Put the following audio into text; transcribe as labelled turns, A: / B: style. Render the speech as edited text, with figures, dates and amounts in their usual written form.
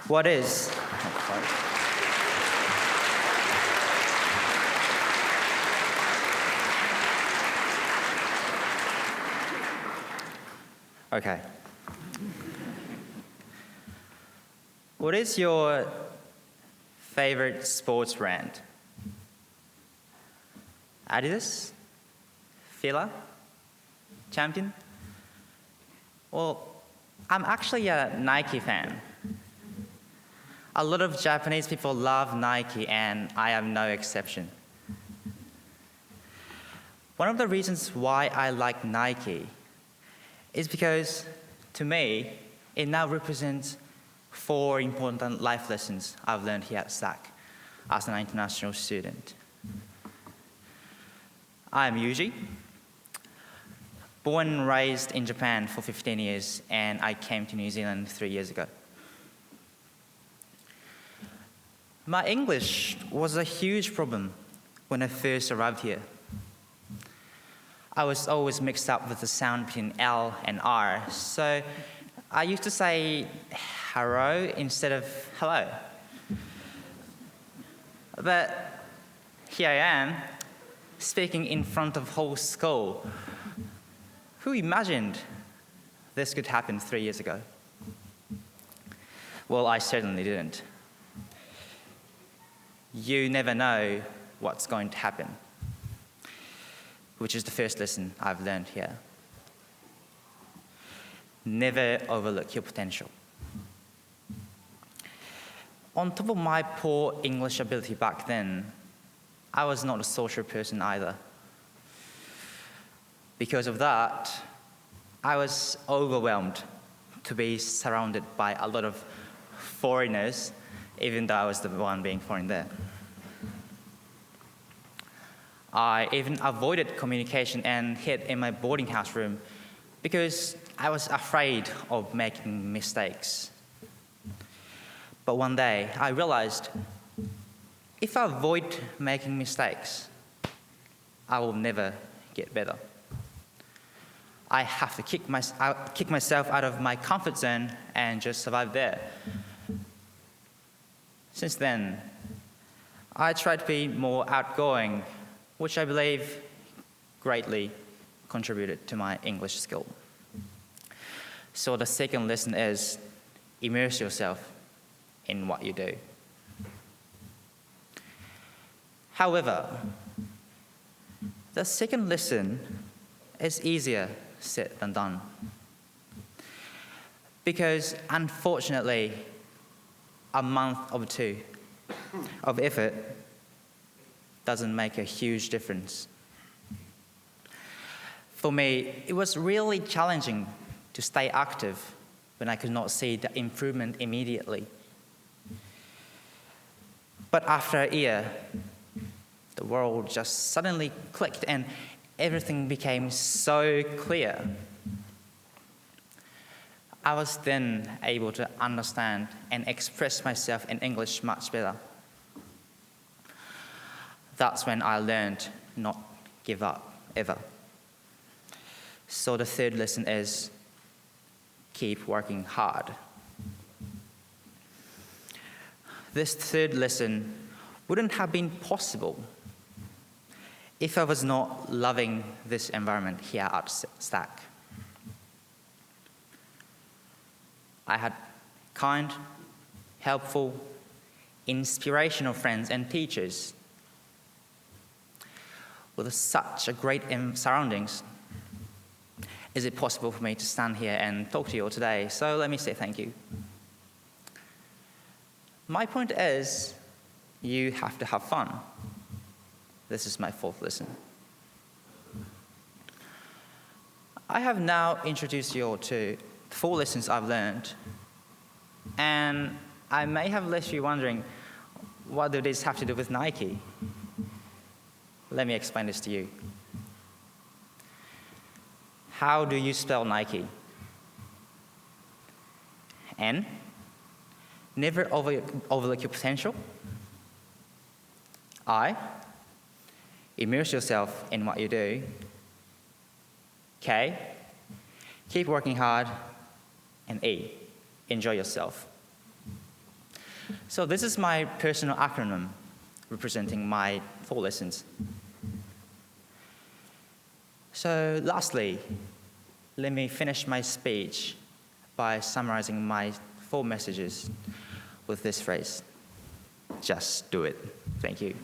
A: What is? Okay. What is your favorite sports brand? Adidas? Fila? Champion? Well, I'm actually a Nike fan. A lot of Japanese people love Nike, and I am no exception. One of the reasons why I like Nike is because, to me, it now represents 4 important life lessons I've learned here at StAC as an international student. I'm Yuji, born and raised in Japan for 15 years, and I came to New Zealand 3 years ago. My English was a huge problem when I first arrived here. I was always mixed up with the sound between L and R, so I used to say hello instead of hello. But here I am, speaking in front of whole school. Who imagined this could happen 3 years ago? Well, I certainly didn't. You never know what's going to happen, which is the first lesson I've learned here. Never overlook your potential. On top of my poor English ability back then, I was not a social person either. Because of that, I was overwhelmed to be surrounded by a lot of foreigners, even though I was the one being foreign there. I even avoided communication and hid in my boarding house room because I was afraid of making mistakes. But one day, I realized if I avoid making mistakes, I will never get better. I have to kick myself out of my comfort zone and just survive there. Since then, I try to be more outgoing, which I believe greatly contributed to my English skill. So the second lesson is immerse yourself in what you do. However, the second lesson is easier said than done. Because unfortunately, a month or 2 of effort doesn't make a huge difference. For me, it was really challenging to stay active when I could not see the improvement immediately. But after a year, the world just suddenly clicked and everything became so clear. I was then able to understand and express myself in English much better. That's when I learned not give up, ever. So the third lesson is keep working hard. This third lesson wouldn't have been possible if I was not loving this environment here at StAC. I had kind, helpful, inspirational friends and teachers. With such a great surroundings, is it possible for me to stand here and talk to you all today? So let me say thank you. My point is, you have to have fun. This is my fourth lesson. I have now introduced you all to 4 lessons I've learned, and I may have left you wondering, what do these have to do with Nike? Let me explain this to you. How do you spell Nike? N, never overlook your potential. I, immerse yourself in what you do. K, keep working hard. And E, enjoy yourself. So this is my personal acronym representing my 4 lessons. So lastly, let me finish my speech by summarizing my 4 messages with this phrase: just do it. Thank you.